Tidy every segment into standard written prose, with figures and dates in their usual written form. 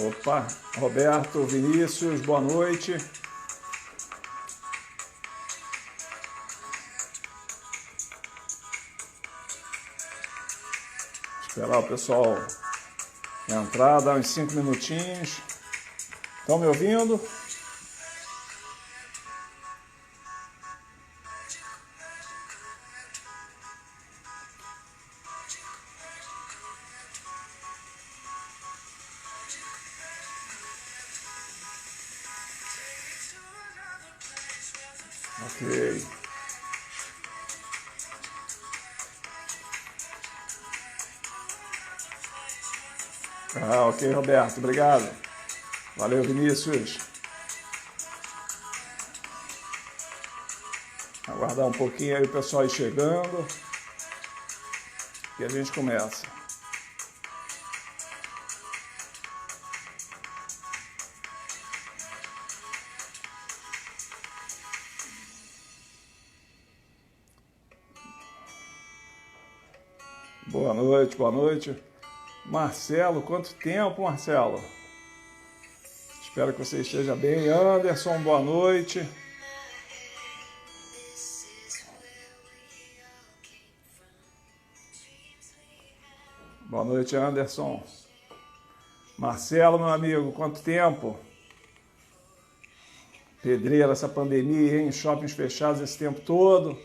Opa, Roberto, Vinícius, boa noite. Esperar o pessoal entrar, dar uns 5 minutinhos. Estão me ouvindo? Ok. Ok, Roberto, obrigado. Valeu, Vinícius. Aguardar um pouquinho aí o pessoal ir chegando e a gente começa. Boa noite, boa noite. Marcelo, quanto tempo, Marcelo? Espero que você esteja bem. Anderson, boa noite. Boa noite, Anderson. Marcelo, meu amigo, quanto tempo? Pedreira, essa pandemia, hein? Shoppings fechados esse tempo todo.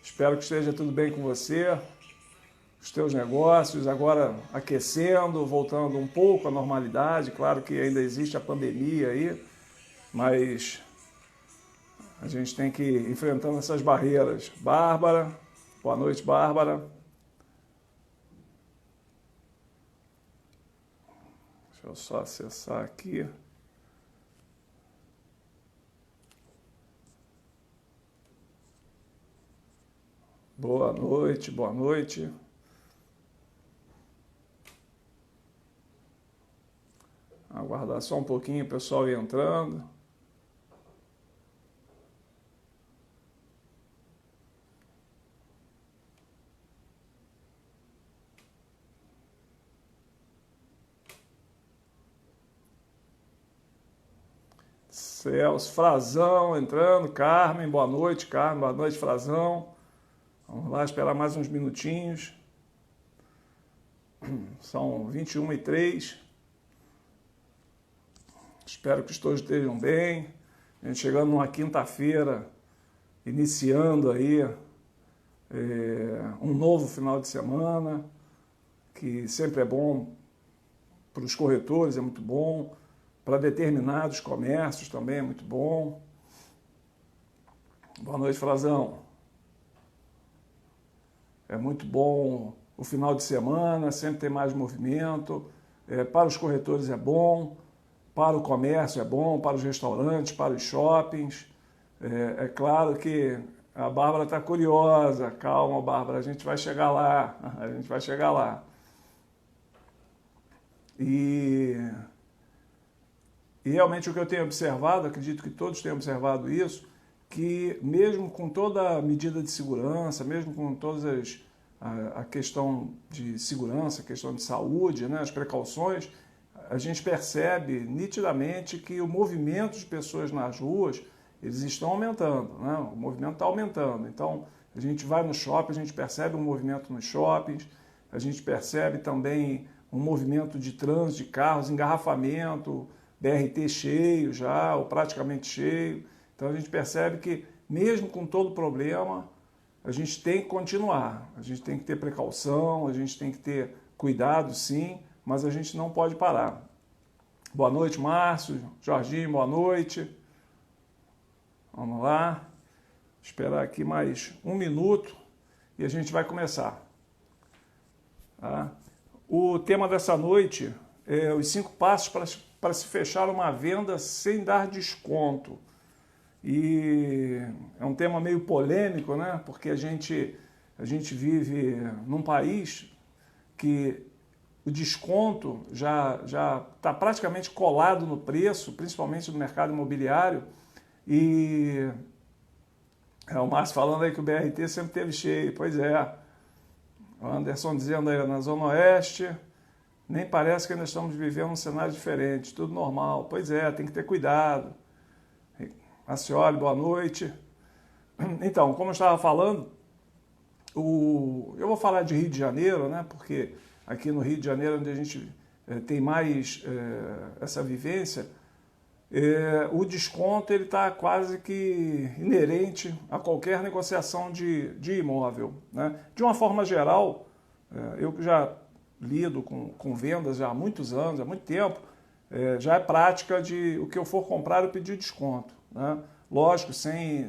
Espero que esteja tudo bem com você. Os teus negócios agora aquecendo, voltando um pouco à normalidade. Claro que ainda existe a pandemia aí, mas a gente tem que ir enfrentando essas barreiras. Bárbara, boa noite, Bárbara. Deixa eu só acessar aqui. Boa noite, boa noite. Aguardar só um pouquinho o pessoal ir entrando. Celso, Frazão entrando, Carmen, boa noite, Frazão. Vamos lá esperar mais uns minutinhos. São 21h03. Espero que todos estejam bem. A gente chegando numa quinta-feira, iniciando aí um novo final de semana, que sempre é bom para os corretores, é muito bom. Para determinados comércios também é muito bom. Boa noite, Frazão. É muito bom o final de semana, sempre tem mais movimento. Para os corretores é bom, para o comércio é bom, para os restaurantes, para os shoppings. É claro que a Bárbara está curiosa. Calma, Bárbara, a gente vai chegar lá. A gente vai chegar lá. E realmente o que eu tenho observado, acredito que todos tenham observado isso, que mesmo com toda a medida de segurança, mesmo com todas a questão de segurança, a questão de saúde, né, as precauções, a gente percebe nitidamente que o movimento de pessoas nas ruas, eles estão aumentando, né? O movimento está aumentando. Então, a gente vai no shopping, a gente percebe um movimento nos shoppings, a gente percebe também um movimento de trânsito de carros, engarrafamento, BRT cheio já, ou praticamente cheio. Então a gente percebe que, mesmo com todo o problema, a gente tem que continuar. A gente tem que ter precaução, a gente tem que ter cuidado, sim, mas a gente não pode parar. Boa noite, Márcio. Jorginho, boa noite. Vamos lá. Esperar aqui mais um minuto e a gente vai começar. Tá? O tema dessa noite é os 5 passos para se fechar uma venda sem dar desconto. E é um tema meio polêmico, né? Porque a gente vive num país que o desconto já está praticamente colado no preço, principalmente no mercado imobiliário. E o Márcio falando aí que o BRT sempre teve cheio. Pois é. O Anderson dizendo aí, na Zona Oeste, nem parece que ainda estamos vivendo um cenário diferente, tudo normal. Pois é, tem que ter cuidado. Acioli, boa noite. Então, como eu estava falando, eu vou falar de Rio de Janeiro, né? Porque aqui no Rio de Janeiro, onde a gente tem mais essa vivência, o desconto está quase que inerente a qualquer negociação de imóvel, né? De uma forma geral, eu que já lido com vendas já há muitos anos, há muito tempo, já é prática de o que eu for comprar eu pedir desconto, né? Lógico, sem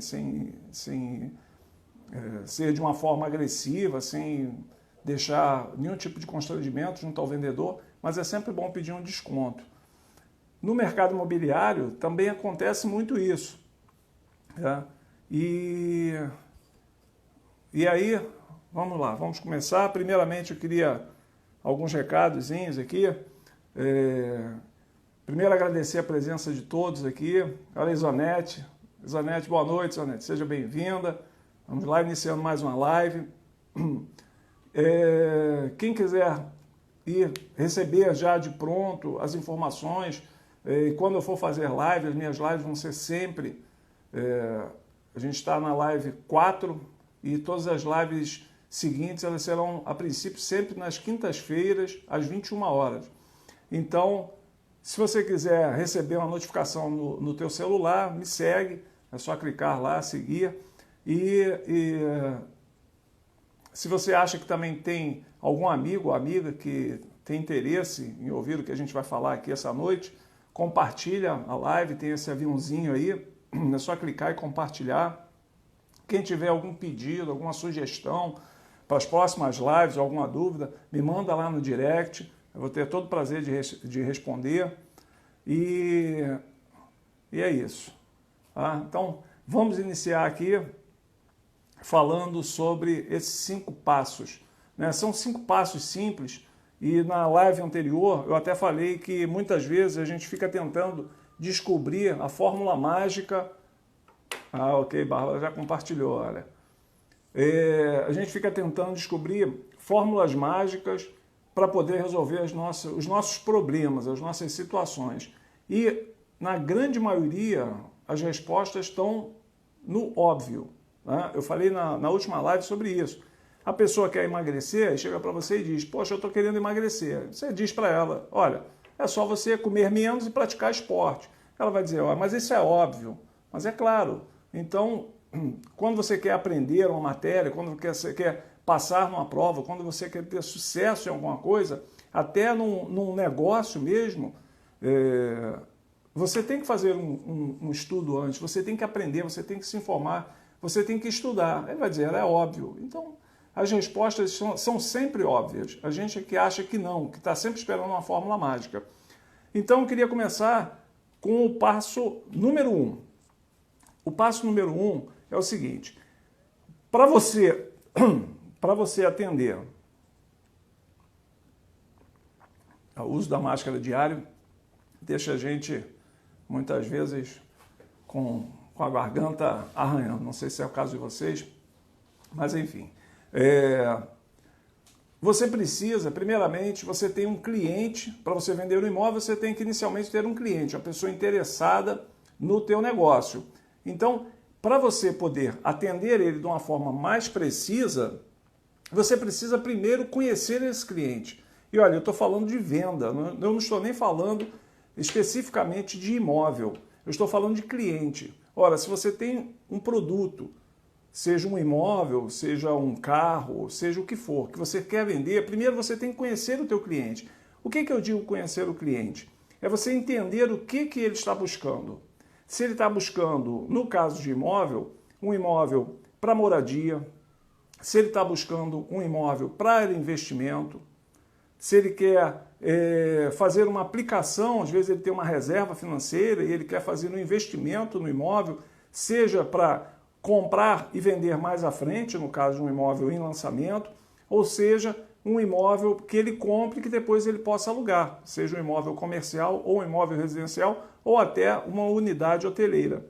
ser de uma forma agressiva, sem deixar nenhum tipo de constrangimento junto ao vendedor, mas é sempre bom pedir um desconto. No mercado imobiliário também acontece muito isso, né? E aí, vamos lá, vamos começar. Primeiramente eu queria alguns recadozinhos aqui. Primeiro agradecer a presença de todos aqui. Olha a Isonete. Isonete, boa noite, Isonete, seja bem-vinda. Vamos lá, iniciando mais uma live. Quem quiser ir receber já de pronto as informações, e quando eu for fazer live, as minhas lives vão ser sempre, a gente está na live 4 e todas as lives seguintes, elas serão, a princípio, sempre nas quintas-feiras, às 21 horas. Então, se você quiser receber uma notificação no teu celular, me segue, é só clicar lá, seguir. Se você acha que também tem algum amigo ou amiga que tem interesse em ouvir o que a gente vai falar aqui essa noite, compartilha a live, tem esse aviãozinho aí, é só clicar e compartilhar. Quem tiver algum pedido, alguma sugestão para as próximas lives, alguma dúvida, me manda lá no direct, eu vou ter todo o prazer de responder. E é isso. Tá? Então, vamos iniciar aqui falando sobre esses 5 passos, né? São 5 passos simples e na live anterior eu até falei que muitas vezes a gente fica tentando descobrir a fórmula mágica. Ah, ok, Bárbara já compartilhou, olha. A gente fica tentando descobrir fórmulas mágicas para poder resolver os nossos problemas, as nossas situações. E na grande maioria as respostas estão no óbvio, né? Eu falei na última live sobre isso. A pessoa quer emagrecer, chega para você e diz, poxa, eu estou querendo emagrecer. Você diz para ela, olha, é só você comer menos e praticar esporte. Ela vai dizer, olha, mas isso é óbvio. Mas é claro. Então, quando você quer aprender uma matéria, quando você quer passar numa prova, quando você quer ter sucesso em alguma coisa, até num negócio mesmo, você tem que fazer um estudo antes, você tem que aprender, você tem que se informar, você tem que estudar. Ele vai dizer, é óbvio. Então, as respostas são sempre óbvias. A gente é que acha que não, que está sempre esperando uma fórmula mágica. Então, eu queria começar com o passo número 1. O passo número 1 é o seguinte. Para você atender ao uso da máscara diário, deixa a gente, muitas vezes, com a garganta arranhando. Não sei se é o caso de vocês, mas enfim. Você precisa, primeiramente, você tem um cliente. Para você vender um imóvel, você tem que inicialmente ter um cliente, uma pessoa interessada no teu negócio. Então, para você poder atender ele de uma forma mais precisa, você precisa primeiro conhecer esse cliente. E olha, eu estou falando de venda, eu não estou nem falando especificamente de imóvel, eu estou falando de cliente. Ora, se você tem um produto, seja um imóvel, seja um carro, seja o que for, que você quer vender, primeiro você tem que conhecer o teu cliente. O que eu digo conhecer o cliente? É você entender o que ele está buscando. Se ele está buscando, no caso de imóvel, um imóvel para moradia, se ele está buscando um imóvel para investimento, se ele quer fazer uma aplicação, às vezes ele tem uma reserva financeira e ele quer fazer um investimento no imóvel, seja para comprar e vender mais à frente, no caso de um imóvel em lançamento, ou seja, um imóvel que ele compre e que depois ele possa alugar, seja um imóvel comercial ou um imóvel residencial ou até uma unidade hoteleira.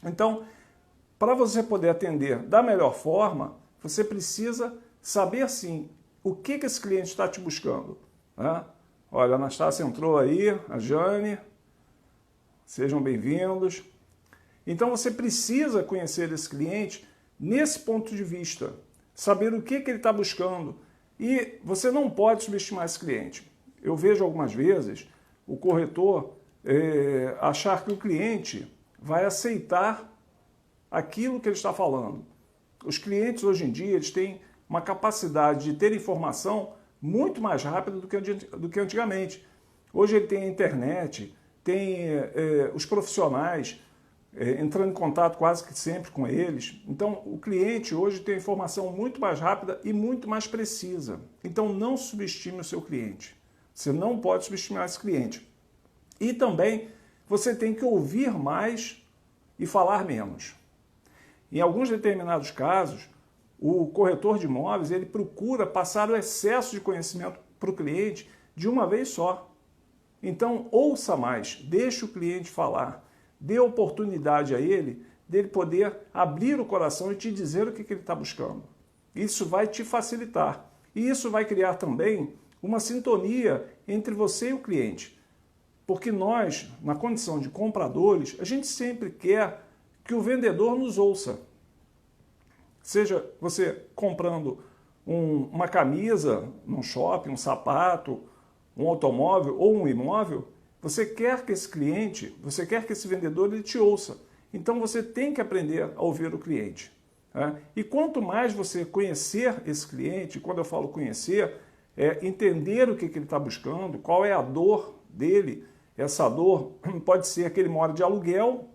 Então, para você poder atender da melhor forma, você precisa saber sim o que esse cliente está te buscando. Né? Olha, a Anastácia entrou aí, a Jane, sejam bem-vindos. Então você precisa conhecer esse cliente nesse ponto de vista, saber o que ele está buscando. E você não pode subestimar esse cliente. Eu vejo algumas vezes o corretor achar que o cliente vai aceitar aquilo que ele está falando. Os clientes hoje em dia eles têm uma capacidade de ter informação muito mais rápida do que antigamente. Hoje ele tem a internet, tem os profissionais entrando em contato quase que sempre com eles. Então o cliente hoje tem informação muito mais rápida e muito mais precisa. Então não subestime o seu cliente. Você não pode subestimar esse cliente. E também você tem que ouvir mais e falar menos. Em alguns determinados casos, o corretor de imóveis ele procura passar o excesso de conhecimento para o cliente de uma vez só. Então, ouça mais, deixe o cliente falar, dê oportunidade a ele dele poder abrir o coração e te dizer o que ele está buscando. Isso vai te facilitar. E isso vai criar também uma sintonia entre você e o cliente. Porque nós, na condição de compradores, a gente sempre quer que o vendedor nos ouça. Seja você comprando uma camisa num shopping, um sapato, um automóvel ou um imóvel, você quer que esse cliente, você quer que esse vendedor ele te ouça. Então você tem que aprender a ouvir o cliente. Né? E quanto mais você conhecer esse cliente, quando eu falo conhecer, é entender o que ele está buscando, qual é a dor dele. Essa dor pode ser que ele mora de aluguel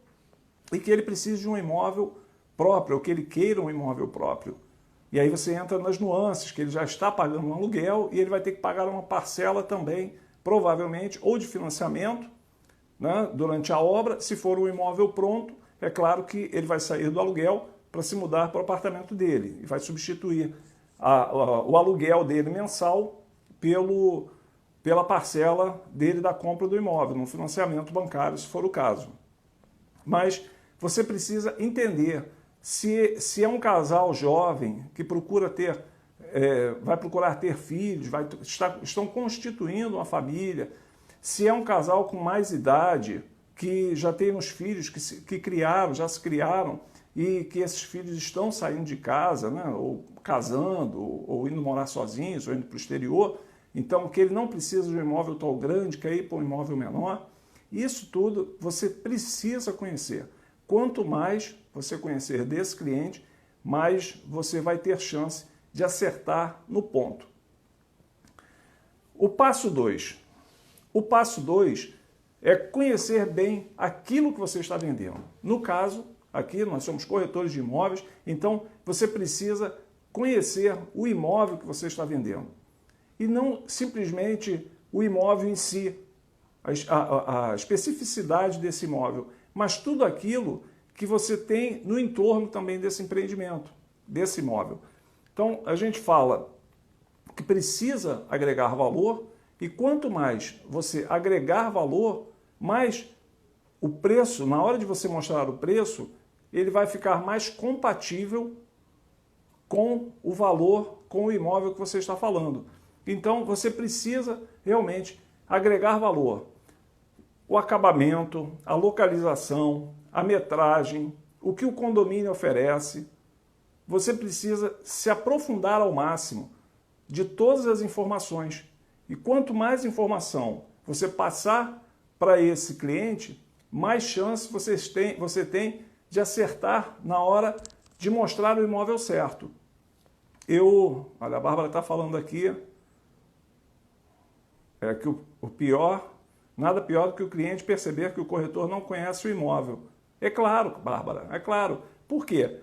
e que ele precisa de um imóvel próprio, ou que ele queira um imóvel próprio. E aí você entra nas nuances, que ele já está pagando um aluguel e ele vai ter que pagar uma parcela também, provavelmente, ou de financiamento, né, durante a obra. Se for um imóvel pronto, é claro que ele vai sair do aluguel para se mudar para o apartamento dele e vai substituir o aluguel dele mensal pela parcela dele da compra do imóvel, no financiamento bancário, se for o caso. Mas você precisa entender se é um casal jovem que procura vai procurar ter filhos, estão constituindo uma família, se é um casal com mais idade, que já tem os filhos que criaram, já se criaram, e que esses filhos estão saindo de casa, né, ou casando, ou indo morar sozinhos, ou indo para o exterior, então que ele não precisa de um imóvel tão grande, quer ir para um imóvel menor. Isso tudo você precisa conhecer. Quanto mais você conhecer desse cliente, mais você vai ter chance de acertar no ponto. O passo 2. O passo 2 é conhecer bem aquilo que você está vendendo. No caso, aqui nós somos corretores de imóveis, então você precisa conhecer o imóvel que você está vendendo. E não simplesmente o imóvel em si, a especificidade desse imóvel, mas tudo aquilo que você tem no entorno também desse empreendimento, desse imóvel. Então, a gente fala que precisa agregar valor e quanto mais você agregar valor, mais o preço, na hora de você mostrar o preço, ele vai ficar mais compatível com o valor, com o imóvel que você está falando. Então, você precisa realmente agregar valor. O acabamento, a localização, a metragem, o que o condomínio oferece. Você precisa se aprofundar ao máximo de todas as informações. E quanto mais informação você passar para esse cliente, mais chance você tem de acertar na hora de mostrar o imóvel certo. Olha, a Bárbara está falando aqui, que o pior, nada pior do que o cliente perceber que o corretor não conhece o imóvel. É claro, Bárbara, é claro. Por quê?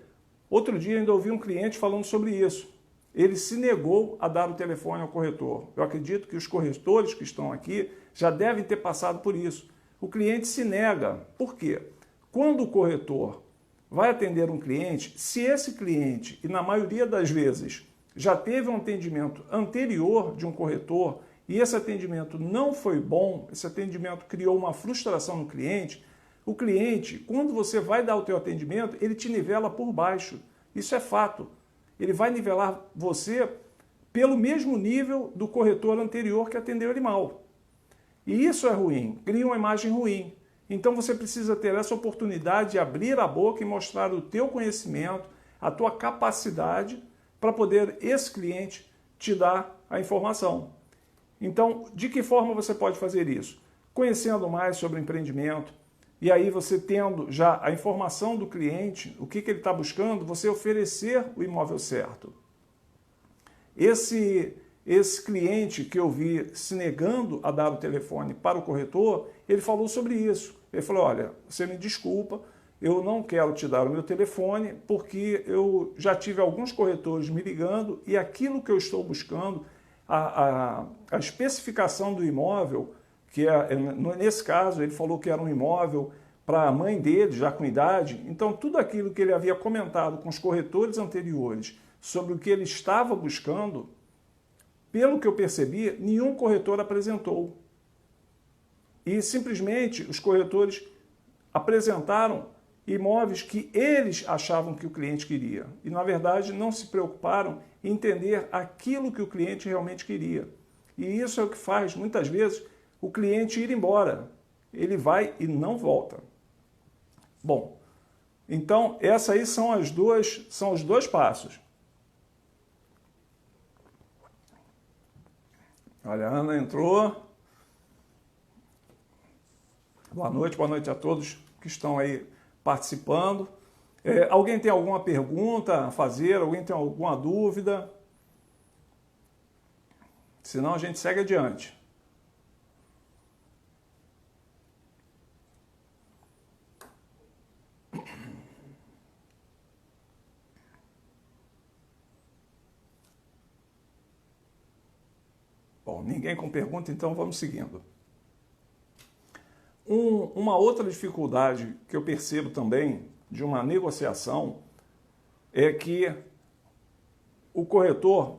Outro dia ainda ouvi um cliente falando sobre isso. ele se negou a dar o telefone ao corretor. Eu acredito que os corretores que estão aqui já devem ter passado por isso. O cliente se nega. Por quê? Quando o corretor vai atender um cliente, se esse cliente, e na maioria das vezes, já teve um atendimento anterior de um corretor e esse atendimento não foi bom, esse atendimento criou uma frustração no cliente, o cliente, quando você vai dar o teu atendimento, ele te nivela por baixo. Isso é fato. Ele vai nivelar você pelo mesmo nível do corretor anterior que atendeu ele mal. E isso é ruim, cria uma imagem ruim. Então você precisa ter essa oportunidade de abrir a boca e mostrar o teu conhecimento, a tua capacidade para poder esse cliente te dar a informação. Então, de que forma você pode fazer isso? Conhecendo mais sobre o empreendimento, e aí você tendo já a informação do cliente, o que ele está buscando, você oferecer o imóvel certo. Esse cliente que eu vi se negando a dar o telefone para o corretor, ele falou sobre isso. Ele falou, olha, você me desculpa, eu não quero te dar o meu telefone porque eu já tive alguns corretores me ligando e aquilo que eu estou buscando, a especificação do imóvel, que nesse caso ele falou que era um imóvel para a mãe dele, já com idade, então tudo aquilo que ele havia comentado com os corretores anteriores sobre o que ele estava buscando, pelo que eu percebi, nenhum corretor apresentou. E simplesmente os corretores apresentaram imóveis que eles achavam que o cliente queria. E, na verdade, não se preocuparam em entender aquilo que o cliente realmente queria. E isso é o que faz, muitas vezes, o cliente ir embora. Ele vai e não volta. Bom, então, esses aí são os dois passos. Olha, a Ana entrou. Boa noite a todos que estão aí participando. Alguém tem alguma pergunta a fazer? Alguém tem alguma dúvida? Senão a gente segue adiante. Bom, ninguém com pergunta, então vamos seguindo. Uma outra dificuldade que eu percebo também de uma negociação é que o corretor,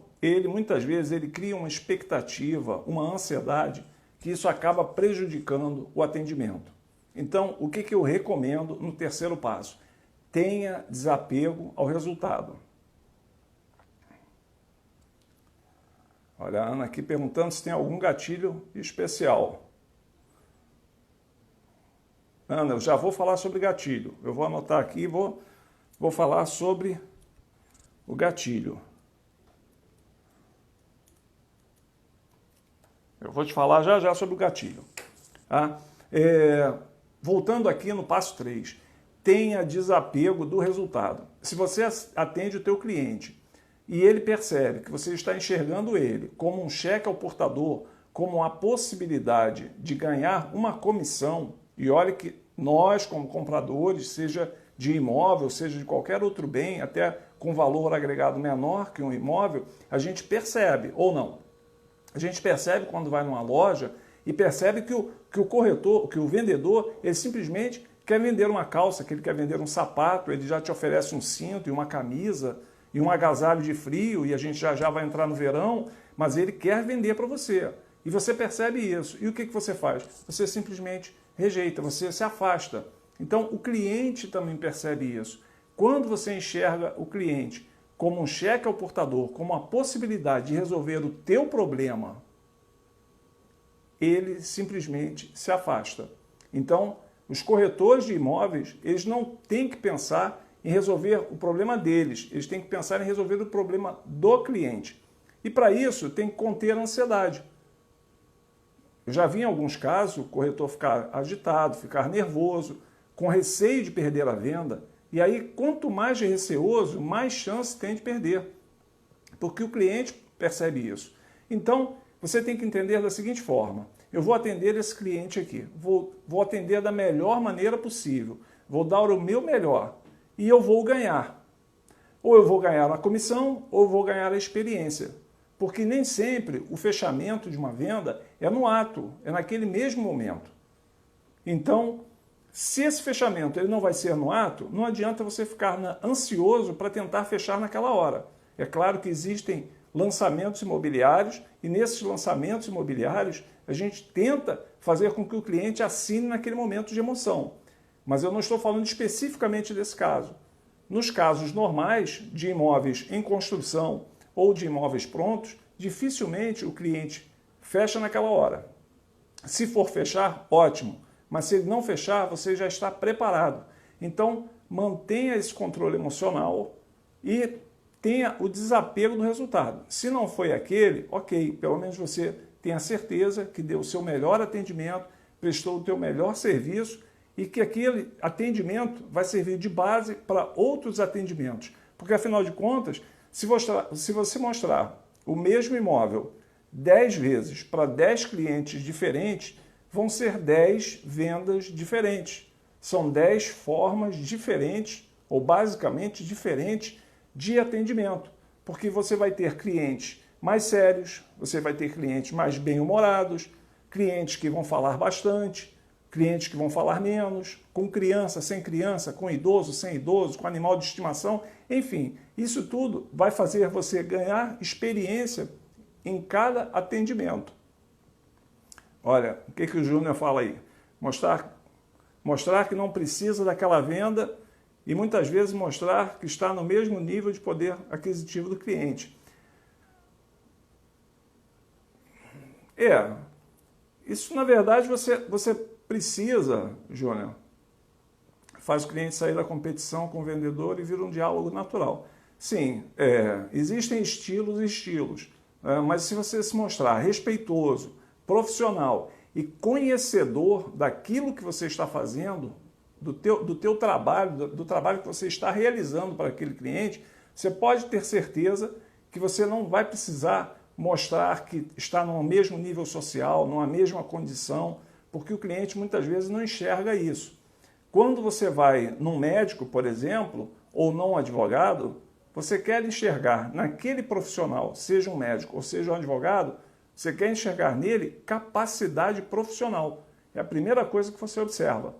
muitas vezes, ele cria uma expectativa, uma ansiedade, que isso acaba prejudicando o atendimento. Então, o que eu recomendo no terceiro passo? Tenha desapego ao resultado. Olha a Ana aqui perguntando se tem algum gatilho especial. Ana, eu já vou falar sobre gatilho. Eu vou anotar aqui e vou falar sobre o gatilho. Eu vou te falar já sobre o gatilho. Tá? Voltando aqui no passo 3, tenha desapego do resultado. Se você atende o teu cliente e ele percebe que você está enxergando ele como um cheque ao portador, como a possibilidade de ganhar uma comissão, e olha que nós, como compradores, seja de imóvel, seja de qualquer outro bem, até com valor agregado menor que um imóvel, a gente percebe, ou não. A gente percebe quando vai numa loja e percebe que o corretor, que o vendedor, ele simplesmente quer vender uma calça, que ele quer vender um sapato, ele já te oferece um cinto e uma camisa e um agasalho de frio, e a gente já vai entrar no verão, mas ele quer vender para você. E você percebe isso. E o que você faz? Você simplesmente rejeita, você se afasta. Então, o cliente também percebe isso. Quando você enxerga o cliente como um cheque ao portador, como a possibilidade de resolver o teu problema, ele simplesmente se afasta. Então, os corretores de imóveis, eles não têm que pensar em resolver o problema deles, eles têm que pensar em resolver o problema do cliente. E para isso, tem que conter a ansiedade. Eu já vi em alguns casos o corretor ficar agitado, ficar nervoso, com receio de perder a venda. E aí, quanto mais receoso, mais chance tem de perder. Porque o cliente percebe isso. Então, você tem que entender da seguinte forma. Eu vou atender esse cliente aqui. Vou atender da melhor maneira possível. Vou dar o meu melhor. E eu vou ganhar. Ou eu vou ganhar a comissão, ou eu vou ganhar a experiência. Porque nem sempre o fechamento de uma venda é no ato, é naquele mesmo momento. Então, se esse fechamento ele não vai ser no ato, não adianta você ficar ansioso para tentar fechar naquela hora. É claro que existem lançamentos imobiliários e nesses lançamentos imobiliários a gente tenta fazer com que o cliente assine naquele momento de emoção. Mas eu não estou falando especificamente desse caso. Nos casos normais de imóveis em construção ou de imóveis prontos, dificilmente o cliente fecha naquela hora. Se for fechar, ótimo. Mas se ele não fechar, você já está preparado. Então, mantenha esse controle emocional e tenha o desapego do resultado. Se não foi aquele, ok, pelo menos você tenha certeza que deu o seu melhor atendimento, prestou o seu melhor serviço e que aquele atendimento vai servir de base para outros atendimentos. Porque, afinal de contas, se você mostrar o mesmo imóvel 10 vezes para 10 clientes diferentes, vão ser 10 vendas diferentes. São 10 formas diferentes, ou basicamente diferentes, de atendimento. Porque você vai ter clientes mais sérios, você vai ter clientes mais bem-humorados, clientes que vão falar bastante, clientes que vão falar menos, com criança, sem criança, com idoso, sem idoso, com animal de estimação, enfim, isso tudo vai fazer você ganhar experiência em cada atendimento. Olha, o que o Júnior fala aí? Mostrar que não precisa daquela venda e muitas vezes mostrar que está no mesmo nível de poder aquisitivo do cliente. Isso na verdade você precisa, Júnior, faz o cliente sair da competição com o vendedor e vira um diálogo natural. Sim, existem estilos e estilos, mas se você se mostrar respeitoso, profissional e conhecedor daquilo que você está fazendo, do teu trabalho, do trabalho que você está realizando para aquele cliente, você pode ter certeza que você não vai precisar mostrar que está no mesmo nível social, numa mesma condição, porque o cliente muitas vezes não enxerga isso. Quando você vai num médico, por exemplo, ou num advogado, você quer enxergar naquele profissional, seja um médico ou seja um advogado, você quer enxergar nele capacidade profissional. É a primeira coisa que você observa.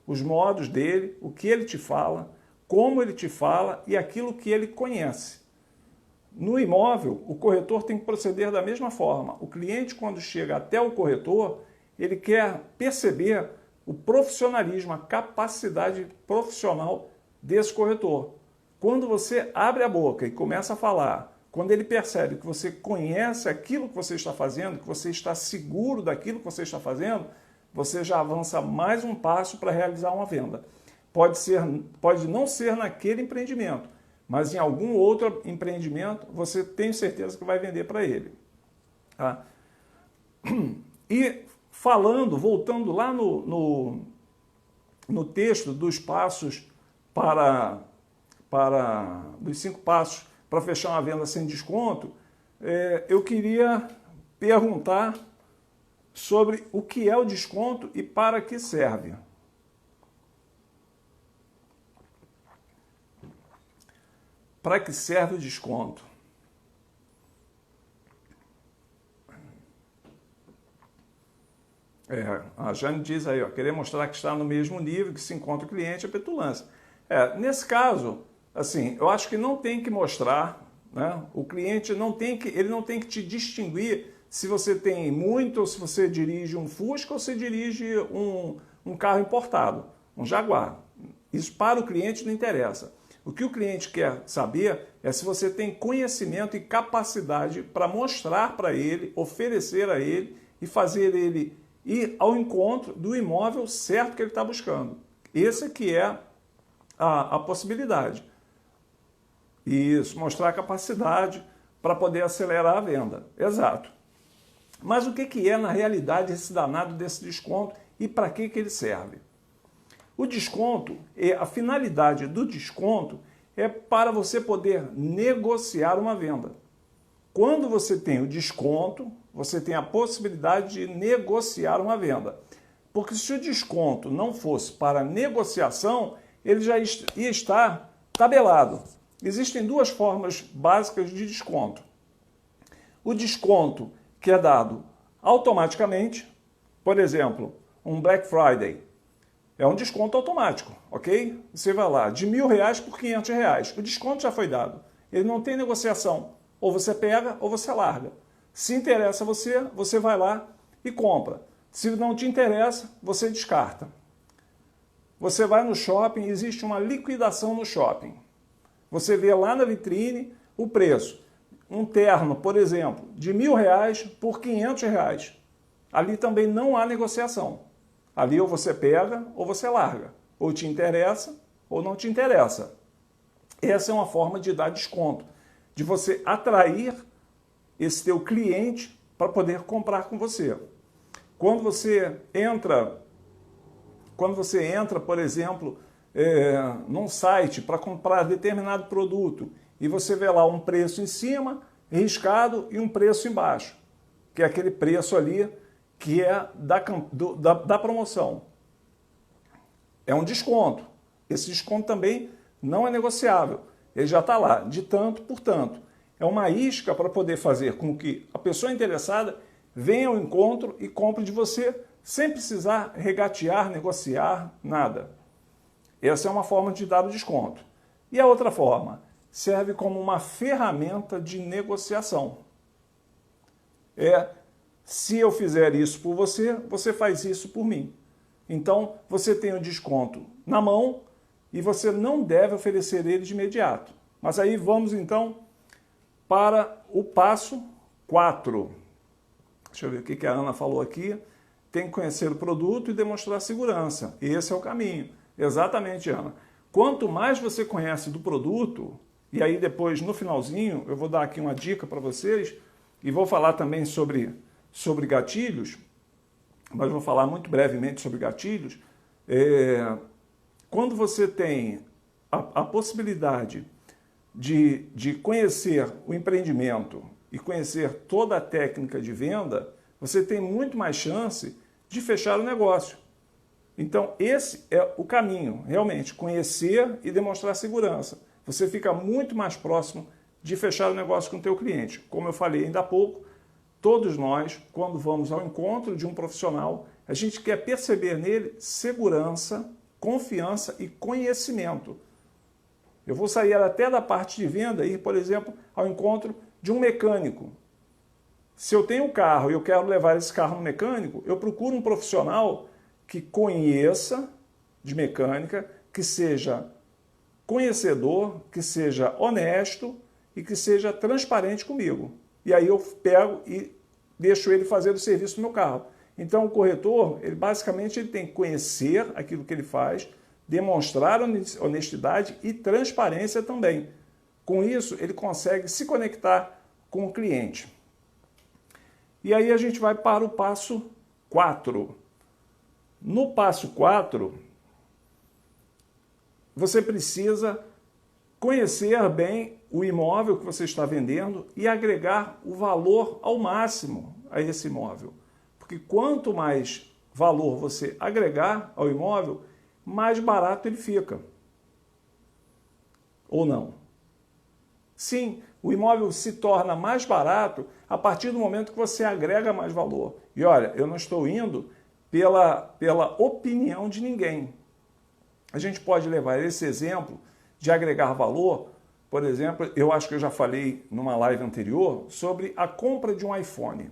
Os modos dele, o que ele te fala, como ele te fala e aquilo que ele conhece. No imóvel, o corretor tem que proceder da mesma forma. O cliente, quando chega até o corretor, ele quer perceber o profissionalismo, a capacidade profissional desse corretor. Quando você abre a boca e começa a falar, quando ele percebe que você conhece aquilo que você está fazendo, que você está seguro daquilo que você está fazendo, você já avança mais um passo para realizar uma venda. Pode não ser naquele empreendimento, mas em algum outro empreendimento você tem certeza que vai vender para ele. Tá? E voltando lá no texto dos passos dos 5 passos para fechar uma venda sem desconto, eu queria perguntar sobre o que é o desconto e para que serve. Para que serve o desconto? A Jane diz aí, querer mostrar que está no mesmo nível que se encontra o cliente é petulância. Nesse caso, assim, eu acho que não tem que mostrar, né? O cliente não tem que te distinguir se você tem muito ou se você dirige um Fusca ou se dirige um carro importado, um Jaguar. Isso para o cliente não interessa. O que o cliente quer saber é se você tem conhecimento e capacidade para mostrar para ele, oferecer a ele e fazer ele ir ao encontro do imóvel certo que ele está buscando. Essa que é a possibilidade. Isso, mostrar a capacidade para poder acelerar a venda. Exato. Mas o que é, na realidade, esse danado desse desconto e para que ele serve? O desconto, a finalidade do desconto é para você poder negociar uma venda. Quando você tem o desconto, você tem a possibilidade de negociar uma venda. Porque se o desconto não fosse para negociação, ele já ia estar tabelado. Existem duas formas básicas de desconto. O desconto que é dado automaticamente, por exemplo, um Black Friday, é um desconto automático, ok? Você vai lá, de R$1.000 por R$500, o desconto já foi dado. Ele não tem negociação, ou você pega ou você larga. Se interessa você, você vai lá e compra. Se não te interessa, você descarta. Você vai no shopping, existe uma liquidação no shopping. Você vê lá na vitrine o preço. Um terno, por exemplo, de R$1.000 por R$500. Ali também não há negociação. Ali ou você pega ou você larga. Ou te interessa ou não te interessa. Essa é uma forma de dar desconto, de você atrair esse teu cliente para poder comprar com você. Quando você entra, por exemplo, num site para comprar determinado produto e você vê lá um preço em cima, riscado, e um preço embaixo, que é aquele preço ali que é da promoção. É um desconto. Esse desconto também não é negociável. Ele já está lá, de tanto por tanto. É uma isca para poder fazer com que a pessoa interessada venha ao encontro e compre de você sem precisar regatear, negociar, nada. Essa é uma forma de dar o desconto. E a outra forma serve como uma ferramenta de negociação. Se eu fizer isso por você, você faz isso por mim. Então, você tem o desconto na mão e você não deve oferecer ele de imediato. Mas aí vamos então para o passo 4. Deixa eu ver o que a Ana falou aqui. Tem que conhecer o produto e demonstrar segurança. Esse é o caminho. Exatamente, Ana. Quanto mais você conhece do produto, e aí depois no finalzinho eu vou dar aqui uma dica para vocês e vou falar também sobre gatilhos, mas vou falar muito brevemente sobre gatilhos. Quando você tem a possibilidade de conhecer o empreendimento e conhecer toda a técnica de venda, você tem muito mais chance de fechar o negócio. Então, esse é o caminho, realmente, conhecer e demonstrar segurança. Você fica muito mais próximo de fechar o negócio com o teu cliente. Como eu falei ainda há pouco, todos nós, quando vamos ao encontro de um profissional, a gente quer perceber nele segurança, confiança e conhecimento. Eu vou sair até da parte de venda e ir, por exemplo, ao encontro de um mecânico. Se eu tenho um carro e eu quero levar esse carro no mecânico, eu procuro um profissional que conheça de mecânica, que seja conhecedor, que seja honesto e que seja transparente comigo. E aí eu pego e deixo ele fazer o serviço do meu carro. Então o corretor, ele tem que conhecer aquilo que ele faz, demonstrar honestidade e transparência também. Com isso, ele consegue se conectar com o cliente. E aí a gente vai para o passo 4. No passo 4, você precisa conhecer bem o imóvel que você está vendendo e agregar o valor ao máximo a esse imóvel. Porque quanto mais valor você agregar ao imóvel, mais barato ele fica. Ou não? Sim, o imóvel se torna mais barato a partir do momento que você agrega mais valor. E olha, eu não estou indo pela opinião de ninguém. A gente pode levar esse exemplo de agregar valor, por exemplo, eu acho que eu já falei numa live anterior sobre a compra de um iPhone.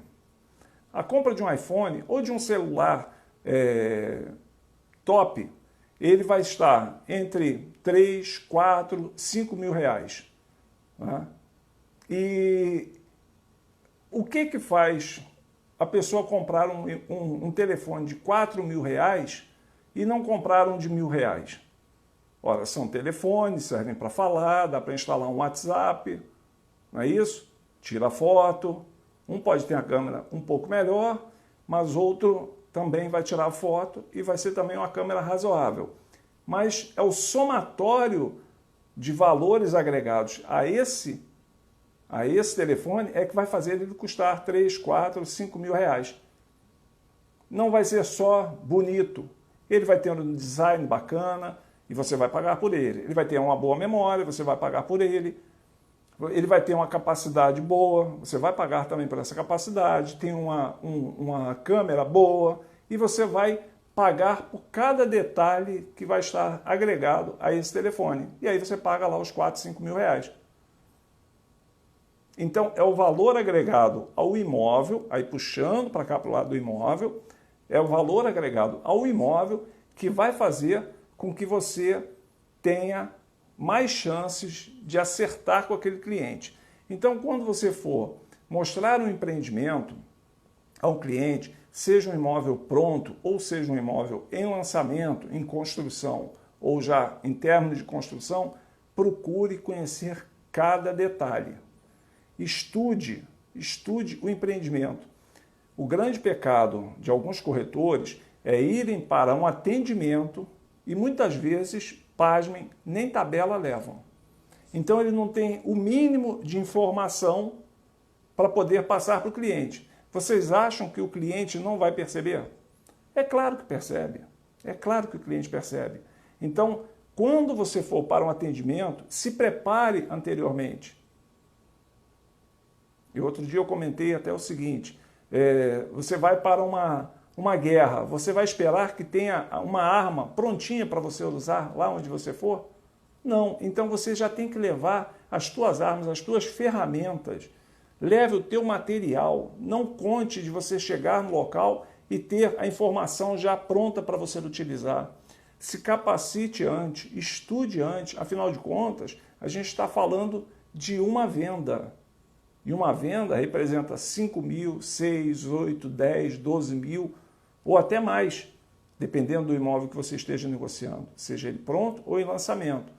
A compra de um iPhone ou de um celular top, ele vai estar entre 3, 4, 5 mil reais. Né? E o que faz a pessoa comprar um telefone de 4 mil reais e não comprar um de R$1.000? Ora, são telefones, servem para falar, dá para instalar um WhatsApp, não é isso? Tira foto, um pode ter a câmera um pouco melhor, mas outro também vai tirar foto e vai ser também uma câmera razoável. Mas é o somatório de valores agregados a esse telefone é que vai fazer ele custar 3, 4, 5 mil reais. Não vai ser só bonito, ele vai ter um design bacana, e você vai pagar por ele. Ele vai ter uma boa memória, você vai pagar por ele. Ele vai ter uma capacidade boa, você vai pagar também por essa capacidade. Tem uma câmera boa e você vai pagar por cada detalhe que vai estar agregado a esse telefone. E aí você paga lá os 4, 5 mil reais. Então, é o valor agregado ao imóvel, aí puxando para cá para o lado do imóvel, é o valor agregado ao imóvel que vai fazer com que você tenha mais chances de acertar com aquele cliente. Então, quando você for mostrar um empreendimento ao cliente, seja um imóvel pronto ou seja um imóvel em lançamento, em construção ou já em término de construção, procure conhecer cada detalhe. Estude o empreendimento. O grande pecado de alguns corretores é irem para um atendimento e muitas vezes, pasmem, nem tabela levam. Então ele não tem o mínimo de informação para poder passar para o cliente. Vocês acham que o cliente não vai perceber? É claro que percebe. É claro que o cliente percebe. Então, quando você for para um atendimento, se prepare anteriormente. E outro dia eu comentei até o seguinte, você vai para uma guerra, você vai esperar que tenha uma arma prontinha para você usar lá onde você for? Não, então você já tem que levar as tuas armas, as tuas ferramentas. Leve o teu material, não conte de você chegar no local e ter a informação já pronta para você utilizar. Se capacite antes, estude antes, afinal de contas, a gente está falando de uma venda. E uma venda representa 5 mil, 6, 8, 10, 12 mil ou até mais, dependendo do imóvel que você esteja negociando, seja ele pronto ou em lançamento.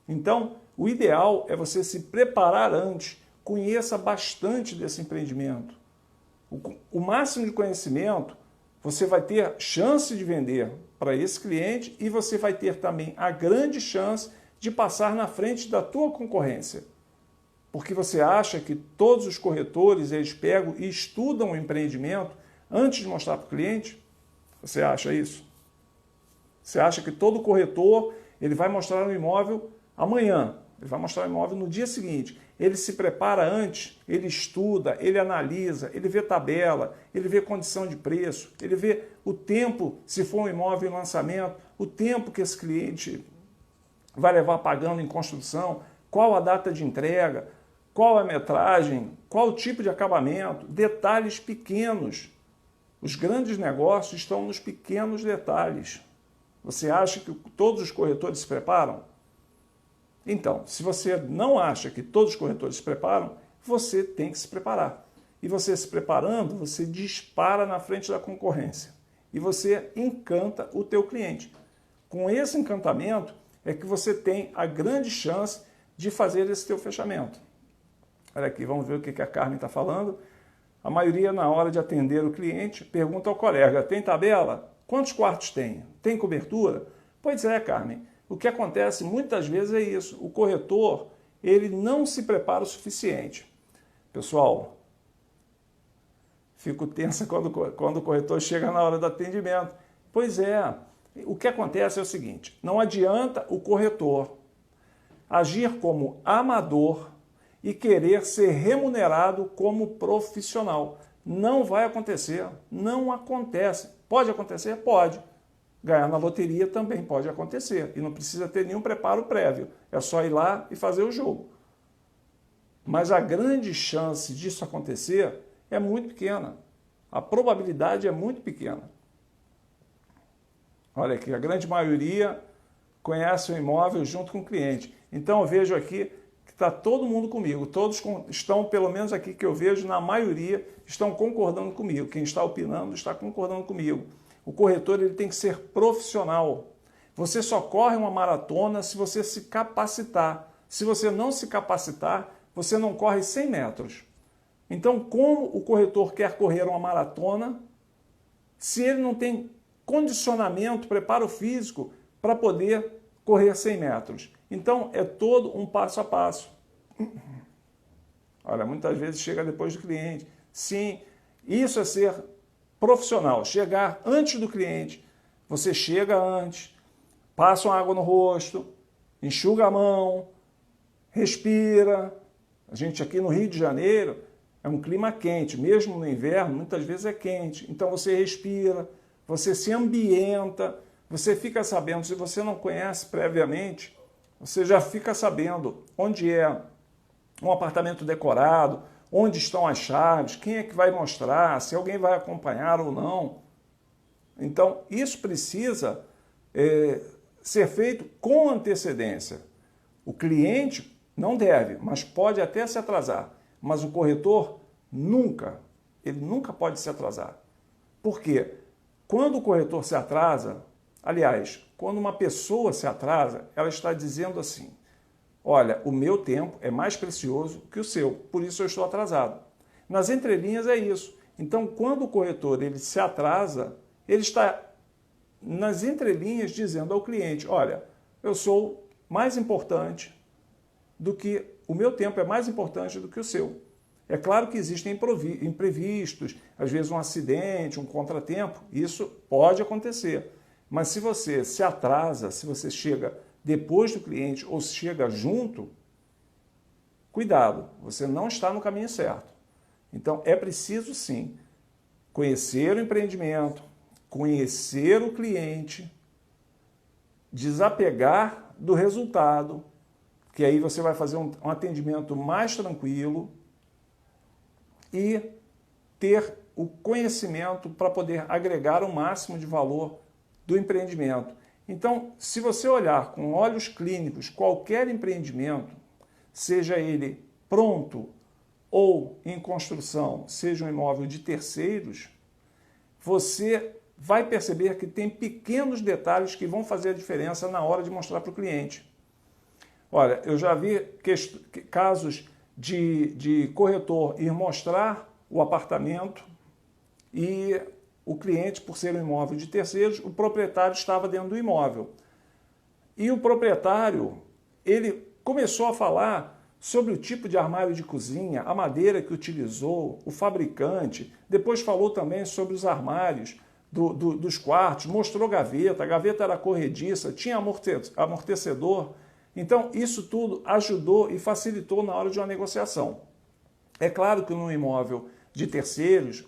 Então, o ideal é você se preparar antes, conheça bastante desse empreendimento. O máximo de conhecimento, você vai ter chance de vender para esse cliente e você vai ter também a grande chance de passar na frente da tua concorrência. Porque você acha que todos os corretores, eles pegam e estudam o empreendimento antes de mostrar para o cliente? Você acha isso? Você acha que todo corretor, ele vai mostrar um imóvel amanhã, ele vai mostrar o imóvel no dia seguinte. Ele se prepara antes, ele estuda, ele analisa, ele vê tabela, ele vê condição de preço, ele vê o tempo, se for um imóvel em lançamento, o tempo que esse cliente vai levar pagando em construção, qual a data de entrega, qual a metragem, qual o tipo de acabamento, detalhes pequenos. Os grandes negócios estão nos pequenos detalhes. Você acha que todos os corretores se preparam? Então, se você não acha que todos os corretores se preparam, você tem que se preparar. E você se preparando, você dispara na frente da concorrência. E você encanta o teu cliente. Com esse encantamento é que você tem a grande chance de fazer esse teu fechamento. Olha aqui, vamos ver o que a Carmen está falando. A maioria, na hora de atender o cliente, pergunta ao colega, tem tabela? Quantos quartos tem? Tem cobertura? Pois é, Carmen. O que acontece muitas vezes é isso. O corretor, ele não se prepara o suficiente. Pessoal, fico tensa quando o corretor chega na hora do atendimento. Pois é. O que acontece é o seguinte, não adianta o corretor agir como amador e querer ser remunerado como profissional. Não vai acontecer, não acontece. Pode acontecer? Pode. Ganhar na loteria também pode acontecer e não precisa ter nenhum preparo prévio. É só ir lá e fazer o jogo. Mas a grande chance disso acontecer é muito pequena. A probabilidade é muito pequena. Olha aqui, a grande maioria conhece o imóvel junto com o cliente. Então eu vejo aqui que está todo mundo comigo. Todos estão, pelo menos aqui que eu vejo, na maioria, estão concordando comigo. Quem está opinando está concordando comigo. O corretor ele tem que ser profissional. Você só corre uma maratona se você se capacitar. Se você não se capacitar, você não corre 100 metros. Então, como o corretor quer correr uma maratona se ele não tem condicionamento, preparo físico para poder correr 100 metros? Então, é todo um passo a passo. Olha, muitas vezes chega depois do cliente. Sim, isso é ser profissional, chegar antes do cliente. Você chega antes, passa uma água no rosto, enxuga a mão, respira. A gente aqui no Rio de Janeiro é um clima quente, mesmo no inverno, muitas vezes é quente. Então você respira, você se ambienta, você fica sabendo, se você não conhece previamente, você já fica sabendo onde é um apartamento decorado, onde estão as chaves, quem é que vai mostrar, se alguém vai acompanhar ou não. Então, isso precisa ser feito com antecedência. O cliente não deve, mas pode até se atrasar. Mas o corretor ele nunca pode se atrasar. Por quê? Quando o corretor se atrasa, aliás, quando uma pessoa se atrasa, ela está dizendo assim: olha, o meu tempo é mais precioso que o seu, por isso eu estou atrasado. Nas entrelinhas é isso. Então, quando o corretor ele se atrasa, ele está nas entrelinhas dizendo ao cliente: olha, eu sou mais importante do que o meu tempo é mais importante do que o seu. É claro que existem imprevistos, às vezes um acidente, um contratempo, isso pode acontecer. Mas se você se atrasa, se você chega depois do cliente ou se chega junto, cuidado, você não está no caminho certo. Então é preciso sim conhecer o empreendimento, conhecer o cliente, desapegar do resultado, que aí você vai fazer um atendimento mais tranquilo e ter o conhecimento para poder agregar o máximo de valor do empreendimento. Então, se você olhar com olhos clínicos qualquer empreendimento, seja ele pronto ou em construção, seja um imóvel de terceiros, você vai perceber que tem pequenos detalhes que vão fazer a diferença na hora de mostrar para o cliente. Olha, eu já vi casos de corretor ir mostrar o apartamento e o cliente, por ser um imóvel de terceiros, o proprietário estava dentro do imóvel. E o proprietário, ele começou a falar sobre o tipo de armário de cozinha, a madeira que utilizou, o fabricante, depois falou também sobre os armários dos quartos, mostrou gaveta, a gaveta era corrediça, tinha amortecedor. Então, isso tudo ajudou e facilitou na hora de uma negociação. É claro que no imóvel de terceiros,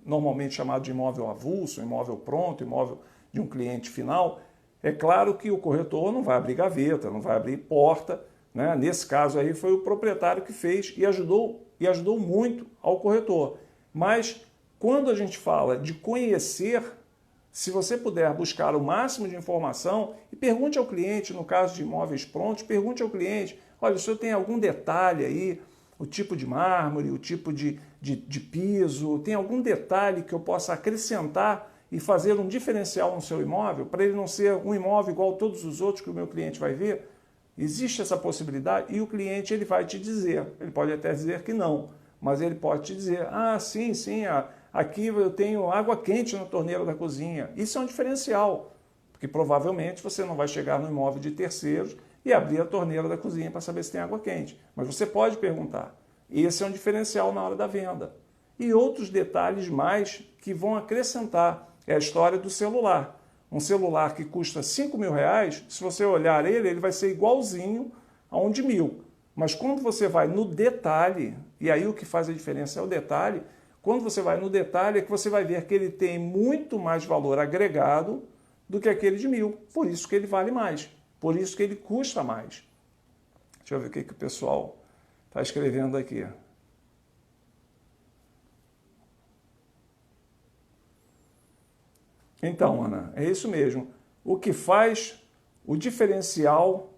normalmente chamado de imóvel avulso, imóvel pronto, imóvel de um cliente final, é claro que o corretor não vai abrir gaveta, não vai abrir porta, né? Nesse caso aí foi o proprietário que fez e ajudou muito ao corretor. Mas quando a gente fala de conhecer, se você puder buscar o máximo de informação e pergunte ao cliente, no caso de imóveis prontos, pergunte ao cliente: olha, o senhor tem algum detalhe aí, o tipo de mármore, o tipo de piso, tem algum detalhe que eu possa acrescentar e fazer um diferencial no seu imóvel, para ele não ser um imóvel igual a todos os outros que o meu cliente vai ver? Existe essa possibilidade e o cliente ele vai te dizer, ele pode até dizer que não, mas ele pode te dizer: ah, sim, aqui eu tenho água quente na torneira da cozinha. Isso é um diferencial, porque provavelmente você não vai chegar no imóvel de terceiros e abrir a torneira da cozinha para saber se tem água quente. Mas você pode perguntar. Esse é um diferencial na hora da venda. E outros detalhes mais que vão acrescentar. É a história do celular. Um celular que custa R$5.000, se você olhar ele vai ser igualzinho a um de 1.000. Mas quando você vai no detalhe, e aí o que faz a diferença é o detalhe, quando você vai no detalhe é que você vai ver que ele tem muito mais valor agregado do que aquele de 1.000. Por isso que ele vale mais. Por isso que ele custa mais. Deixa eu ver o que o pessoal está escrevendo aqui. Então, Ana, é isso mesmo. O que faz o diferencial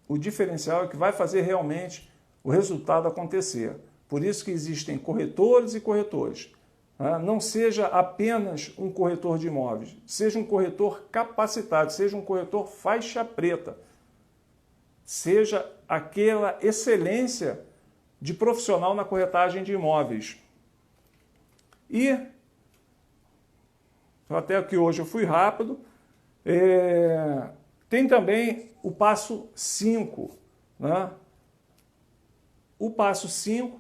é que vai fazer realmente o resultado acontecer. Por isso que existem corretores e corretores. Não seja apenas um corretor de imóveis, seja um corretor capacitado, seja um corretor faixa preta, seja aquela excelência de profissional na corretagem de imóveis. E até que hoje eu fui rápido, tem também o passo 5. Né? O passo 5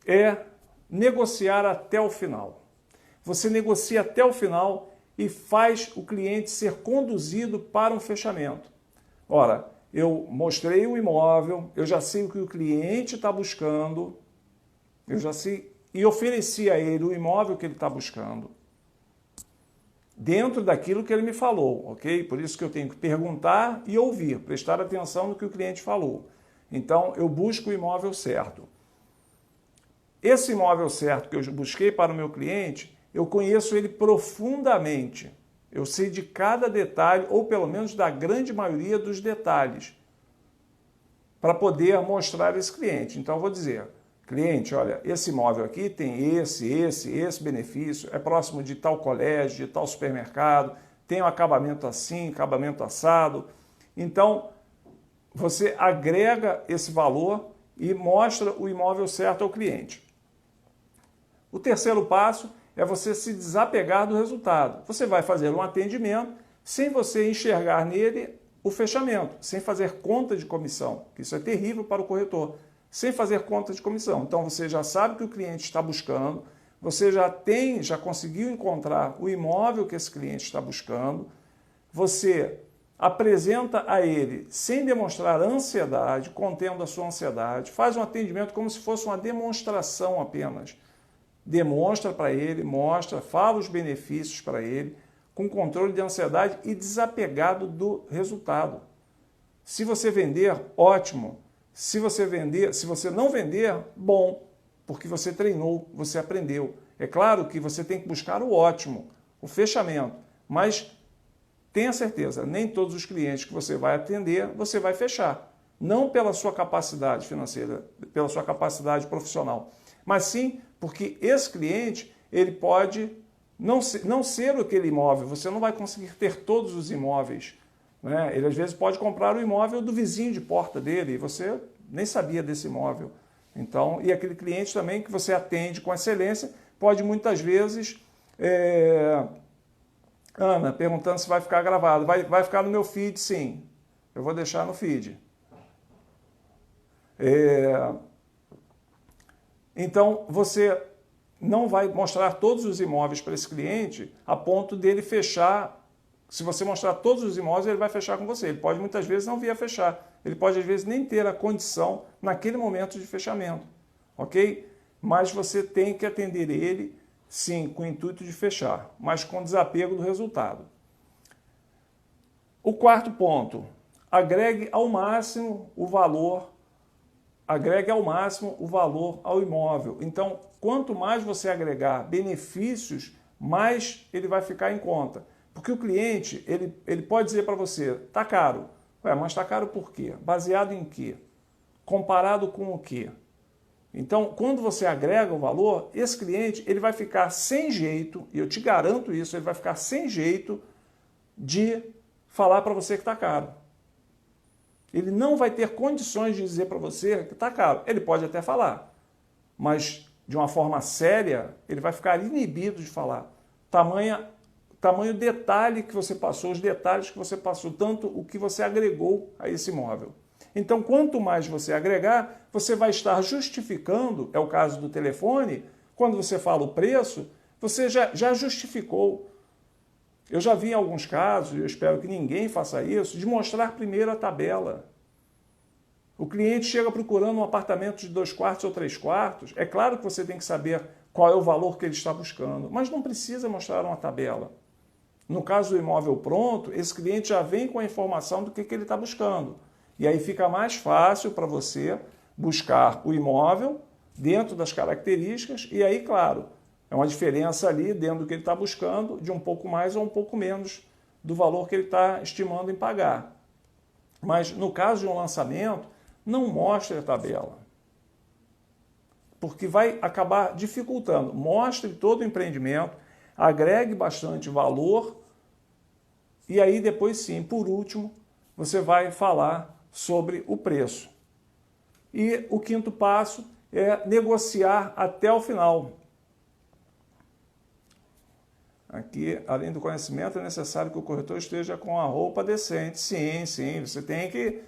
é negociar até o final. Você negocia até o final e faz o cliente ser conduzido para um fechamento. Ora, eu mostrei o imóvel, eu já sei o que o cliente está buscando, eu já sei, e ofereci a ele o imóvel que ele está buscando, dentro daquilo que ele me falou, ok? Por isso que eu tenho que perguntar e ouvir, prestar atenção no que o cliente falou. Então, eu busco o imóvel certo. Esse imóvel certo que eu busquei para o meu cliente, eu conheço ele profundamente. Eu sei de cada detalhe, ou pelo menos da grande maioria dos detalhes, para poder mostrar a esse cliente. Então, eu vou dizer, cliente, olha, esse imóvel aqui tem esse benefício, é próximo de tal colégio, de tal supermercado, tem um acabamento assim, acabamento assado. Então, você agrega esse valor e mostra o imóvel certo ao cliente. O terceiro passo é você se desapegar do resultado. Você vai fazer um atendimento sem você enxergar nele o fechamento, sem fazer conta de comissão, que isso é terrível para o corretor, sem fazer conta de comissão. Então você já sabe o que o cliente está buscando, você já conseguiu encontrar o imóvel que esse cliente está buscando, você apresenta a ele sem demonstrar ansiedade, contendo a sua ansiedade, faz um atendimento como se fosse uma demonstração apenas. Demonstra para ele, mostra, fala os benefícios para ele, com controle de ansiedade e desapegado do resultado. Se você vender, ótimo. Se você não vender, bom, porque você treinou, você aprendeu. É claro que você tem que buscar o ótimo, o fechamento, mas tenha certeza, nem todos os clientes que você vai atender, você vai fechar. Não pela sua capacidade financeira, pela sua capacidade profissional, mas sim porque esse cliente, ele pode não ser aquele imóvel, você não vai conseguir ter todos os imóveis, né? Ele às vezes pode comprar o imóvel do vizinho de porta dele e você nem sabia desse imóvel. Então, e aquele cliente também que você atende com excelência, pode muitas vezes, Ana, perguntando se vai ficar gravado, vai ficar no meu feed, sim, eu vou deixar no feed. Então, você não vai mostrar todos os imóveis para esse cliente a ponto dele fechar. Se você mostrar todos os imóveis, ele vai fechar com você. Ele pode muitas vezes não vir a fechar. Ele pode às vezes nem ter a condição naquele momento de fechamento. Ok? Mas você tem que atender ele, sim, com o intuito de fechar, mas com desapego do resultado. O quarto ponto, agregue ao máximo o valor ao imóvel. Então, quanto mais você agregar benefícios, mais ele vai ficar em conta. Porque o cliente, ele pode dizer para você, está caro. Ué, mas está caro por quê? Baseado em quê? Comparado com o quê? Então, quando você agrega o valor, esse cliente ele vai ficar sem jeito, e eu te garanto isso, ele vai ficar sem jeito de falar para você que está caro. Ele não vai ter condições de dizer para você que está caro. Ele pode até falar, mas de uma forma séria, ele vai ficar inibido de falar. Tamanho detalhe que você passou, os detalhes que você passou, tanto o que você agregou a esse imóvel. Então, quanto mais você agregar, você vai estar justificando, é o caso do telefone, quando você fala o preço, você já justificou. Eu já vi em alguns casos, e eu espero que ninguém faça isso, de mostrar primeiro a tabela. O cliente chega procurando um apartamento de 2 quartos ou 3 quartos, é claro que você tem que saber qual é o valor que ele está buscando, mas não precisa mostrar uma tabela. No caso do imóvel pronto, esse cliente já vem com a informação do que ele está buscando. E aí fica mais fácil para você buscar o imóvel dentro das características e aí, claro, é uma diferença ali dentro do que ele está buscando de um pouco mais ou um pouco menos do valor que ele está estimando em pagar. Mas no caso de um lançamento, não mostre a tabela, porque vai acabar dificultando. Mostre todo o empreendimento, agregue bastante valor e aí depois sim, por último, você vai falar sobre o preço. E o quinto passo é negociar até o final. Aqui, além do conhecimento, é necessário que o corretor esteja com a roupa decente. Sim, sim, você tem que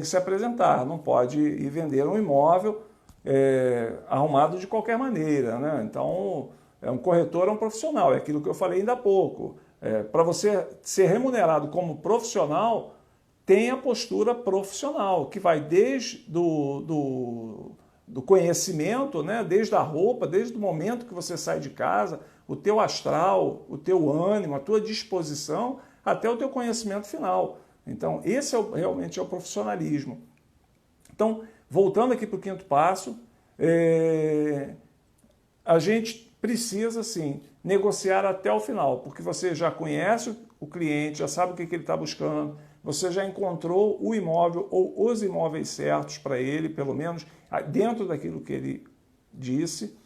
se apresentar. Não pode ir vender um imóvel arrumado de qualquer maneira, né? Então, um corretor é um profissional, é aquilo que eu falei ainda há pouco. Para você ser remunerado como profissional, tem a postura profissional, que vai desde do conhecimento, né? Desde a roupa, desde o momento que você sai de casa, o teu astral, o teu ânimo, a tua disposição, até o teu conhecimento final. Então, esse realmente é o profissionalismo. Então, voltando aqui para o quinto passo, a gente precisa, sim, negociar até o final, porque você já conhece o cliente, já sabe o que ele está buscando, você já encontrou o imóvel ou os imóveis certos para ele, pelo menos dentro daquilo que ele disse,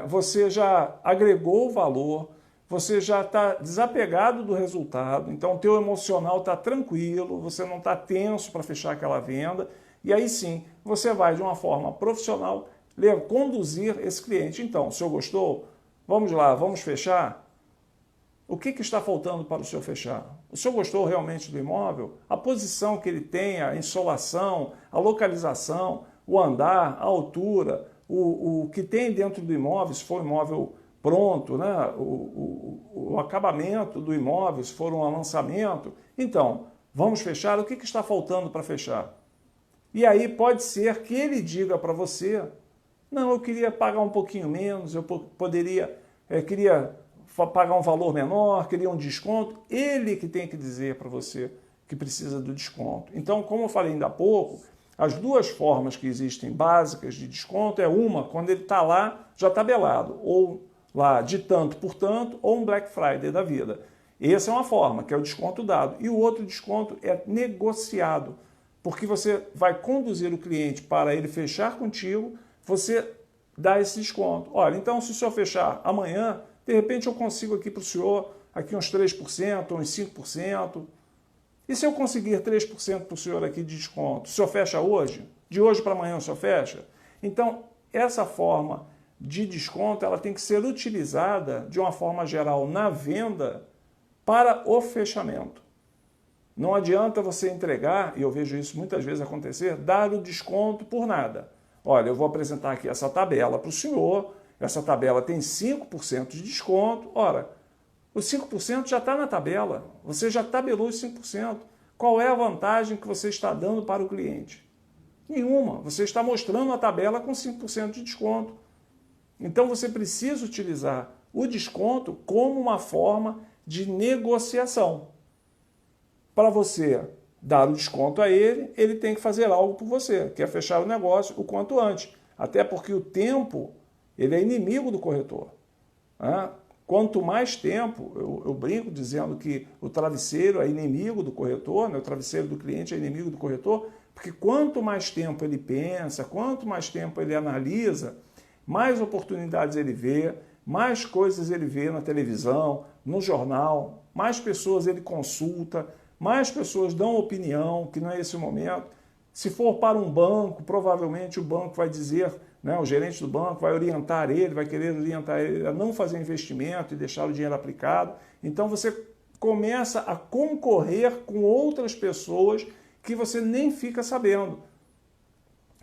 você já agregou o valor, você já está desapegado do resultado, então o teu emocional está tranquilo, você não está tenso para fechar aquela venda, e aí sim, você vai de uma forma profissional conduzir esse cliente. Então, o senhor gostou? Vamos lá, vamos fechar? O que está faltando para o senhor fechar? O senhor gostou realmente do imóvel? A posição que ele tem, a insolação, a localização, o andar, a altura, o que tem dentro do imóvel, se for um imóvel pronto, né? o acabamento do imóvel, se for um lançamento. Então, vamos fechar? O que está faltando para fechar? E aí pode ser que ele diga para você, não, eu queria pagar um pouquinho menos, eu queria pagar um valor menor, queria um desconto. Ele que tem que dizer para você que precisa do desconto. Então, como eu falei ainda há pouco, as duas formas que existem básicas de desconto é uma, quando ele está lá já tabelado, ou lá de tanto por tanto, ou um Black Friday da vida. Essa é uma forma, que é o desconto dado. E o outro desconto é negociado, porque você vai conduzir o cliente para ele fechar contigo, você dá esse desconto. Olha, então se o senhor fechar amanhã, de repente eu consigo aqui para o senhor aqui uns 3%, uns 5%. E se eu conseguir 3% para o senhor aqui de desconto, o senhor fecha hoje? De hoje para amanhã o senhor fecha? Então, essa forma de desconto ela tem que ser utilizada de uma forma geral na venda para o fechamento. Não adianta você entregar, e eu vejo isso muitas vezes acontecer, dar o desconto por nada. Olha, eu vou apresentar aqui essa tabela para o senhor, essa tabela tem 5% de desconto. Ora, os 5% já está na tabela, você já tabelou os 5%. Qual é a vantagem que você está dando para o cliente? Nenhuma, você está mostrando a tabela com 5% de desconto. Então você precisa utilizar o desconto como uma forma de negociação. Para você dar o desconto a ele, ele tem que fazer algo por você, que é fechar o negócio o quanto antes. Até porque o tempo, ele é inimigo do corretor. Quanto mais tempo, eu brinco dizendo que o travesseiro é inimigo do corretor, né? O travesseiro do cliente é inimigo do corretor, porque quanto mais tempo ele pensa, quanto mais tempo ele analisa, mais oportunidades ele vê, mais coisas ele vê na televisão, no jornal, mais pessoas ele consulta, mais pessoas dão opinião, que não é esse o momento. Se for para um banco, provavelmente o banco vai dizer, né, o gerente do banco vai orientar ele, vai querer orientar ele a não fazer investimento e deixar o dinheiro aplicado. Então você começa a concorrer com outras pessoas que você nem fica sabendo.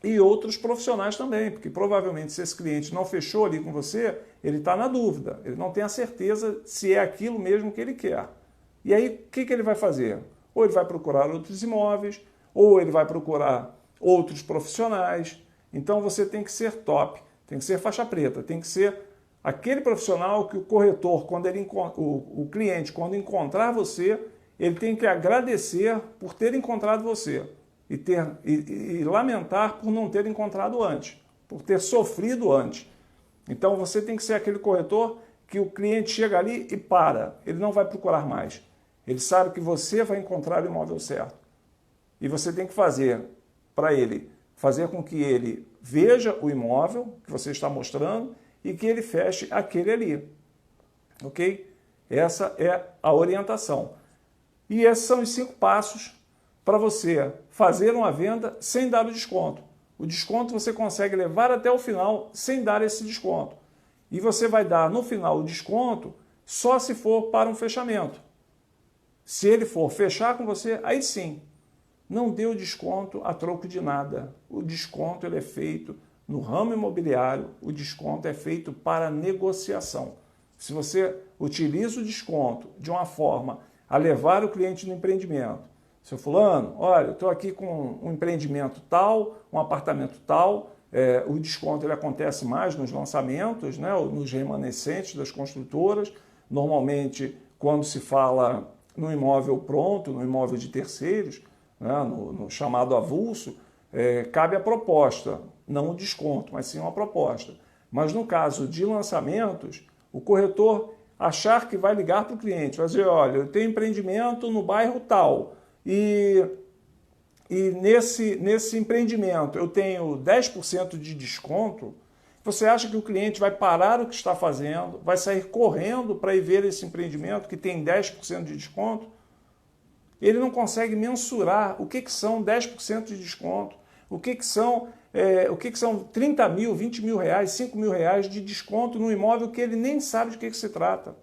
E outros profissionais também, porque provavelmente se esse cliente não fechou ali com você, ele está na dúvida, ele não tem a certeza se é aquilo mesmo que ele quer. E aí, o que ele vai fazer? Ou ele vai procurar outros imóveis, ou ele vai procurar outros profissionais. Então você tem que ser top, tem que ser faixa preta, tem que ser aquele profissional que o corretor, o cliente, quando encontrar você, ele tem que agradecer por ter encontrado você e lamentar por não ter encontrado antes, por ter sofrido antes. Então você tem que ser aquele corretor que o cliente chega ali e para, ele não vai procurar mais. Ele sabe que você vai encontrar o imóvel certo. E você tem que fazer para ele, fazer com que ele veja o imóvel que você está mostrando e que ele feche aquele ali. Ok? Essa é a orientação. E esses são os 5 passos para você fazer uma venda sem dar o desconto. O desconto você consegue levar até o final sem dar esse desconto. E você vai dar no final o desconto só se for para um fechamento. Se ele for fechar com você, aí sim, não dê o desconto a troco de nada. O desconto ele é feito no ramo imobiliário, o desconto é feito para negociação. Se você utiliza o desconto de uma forma a levar o cliente no empreendimento, seu fulano, olha, eu estou aqui com um empreendimento tal, um apartamento tal, o desconto ele acontece mais nos lançamentos, né, nos remanescentes das construtoras, normalmente quando se fala no imóvel pronto, no imóvel de terceiros, né, no chamado avulso, cabe a proposta, não o desconto, mas sim uma proposta. Mas no caso de lançamentos, o corretor achar que vai ligar para o cliente, vai dizer, olha, eu tenho empreendimento no bairro tal, e nesse empreendimento eu tenho 10% de desconto, você acha que o cliente vai parar o que está fazendo, vai sair correndo para ir ver esse empreendimento que tem 10% de desconto? Ele não consegue mensurar o que são 10% de desconto, o que são 30 mil, 20 mil reais, 5 mil reais de desconto no imóvel que ele nem sabe de que se trata,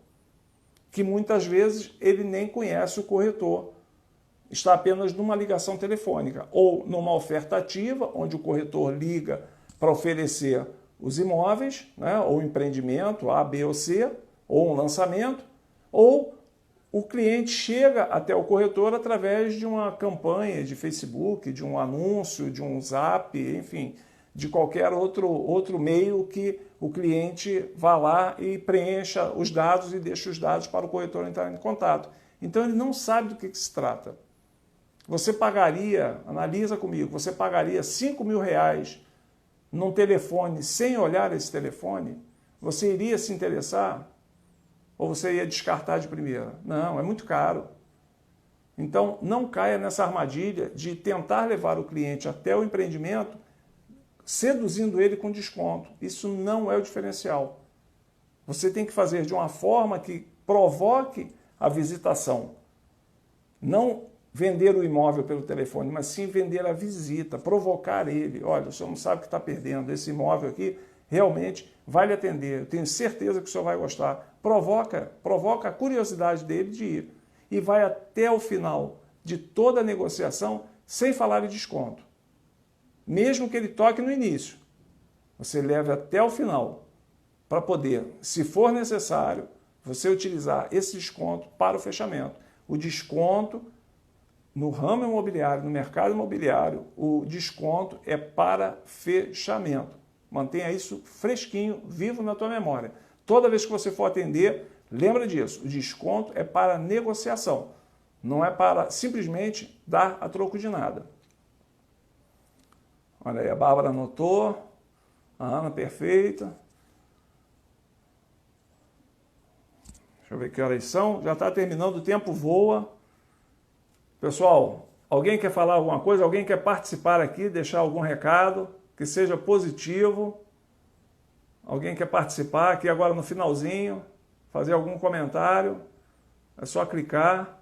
que muitas vezes ele nem conhece o corretor. Está apenas numa ligação telefônica ou numa oferta ativa, onde o corretor liga para oferecer os imóveis, né, ou empreendimento A, B ou C, ou um lançamento, ou o cliente chega até o corretor através de uma campanha de Facebook, de um anúncio, de um Zap, enfim, de qualquer outro meio que o cliente vá lá e preencha os dados e deixa os dados para o corretor entrar em contato. Então ele não sabe do que se trata. Você pagaria, analisa comigo, você pagaria 5 mil reais num telefone sem olhar esse telefone? Você iria se interessar? Ou você ia descartar de primeira? Não, é muito caro. Então, não caia nessa armadilha de tentar levar o cliente até o empreendimento, seduzindo ele com desconto. Isso não é o diferencial. Você tem que fazer de uma forma que provoque a visitação. Não vender o imóvel pelo telefone, mas sim vender a visita, provocar ele. Olha, o senhor não sabe o que está perdendo, esse imóvel aqui realmente vai lhe atender, eu tenho certeza que o senhor vai gostar. Provoca a curiosidade dele de ir. E vai até o final de toda a negociação sem falar em desconto. Mesmo que ele toque no início, você leve até o final para poder, se for necessário, você utilizar esse desconto para o fechamento. O desconto no ramo imobiliário, no mercado imobiliário, o desconto é para fechamento. Mantenha isso fresquinho, vivo na tua memória. Toda vez que você for atender, lembra disso. O desconto é para negociação. Não é para simplesmente dar a troco de nada. Olha aí, a Bárbara anotou. A Ana, perfeita. Deixa eu ver que horas são. Já está terminando, o tempo voa. Pessoal, alguém quer falar alguma coisa? Alguém quer participar aqui, deixar algum recado que seja positivo? Alguém quer participar aqui agora no finalzinho, fazer algum comentário? É só clicar.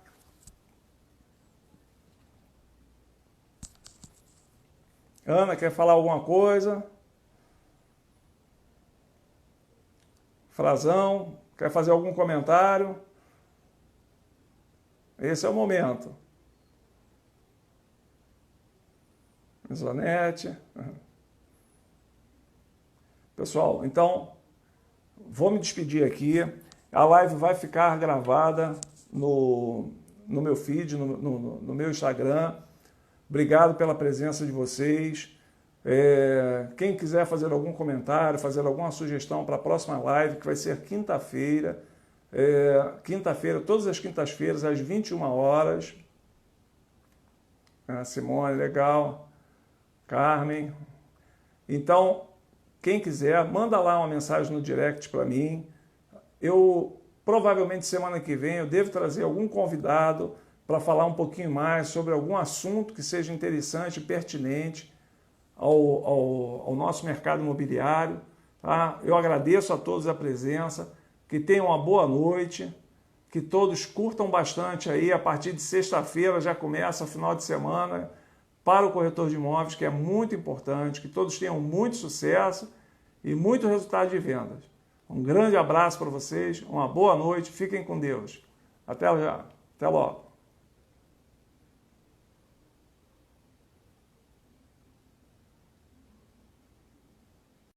Ana, quer falar alguma coisa? Frazão, quer fazer algum comentário? Esse é o momento. Zanete. Pessoal, então, vou me despedir aqui. A live vai ficar gravada no meu feed, no meu Instagram. Obrigado pela presença de vocês. Quem quiser fazer algum comentário, fazer alguma sugestão para a próxima live, que vai ser quinta-feira. Quinta-feira, todas as quintas-feiras, às 21 horas. Simone, legal. Carmen. Então, quem quiser, manda lá uma mensagem no direct para mim. Eu, provavelmente, semana que vem, eu devo trazer algum convidado para falar um pouquinho mais sobre algum assunto que seja interessante e pertinente ao nosso mercado imobiliário. Tá? Eu agradeço a todos a presença, que tenham uma boa noite, que todos curtam bastante aí. A partir de sexta-feira já começa o final de semana para o corretor de imóveis, que é muito importante, que todos tenham muito sucesso e muito resultado de vendas. Um grande abraço para vocês, uma boa noite, fiquem com Deus. Até já, até logo.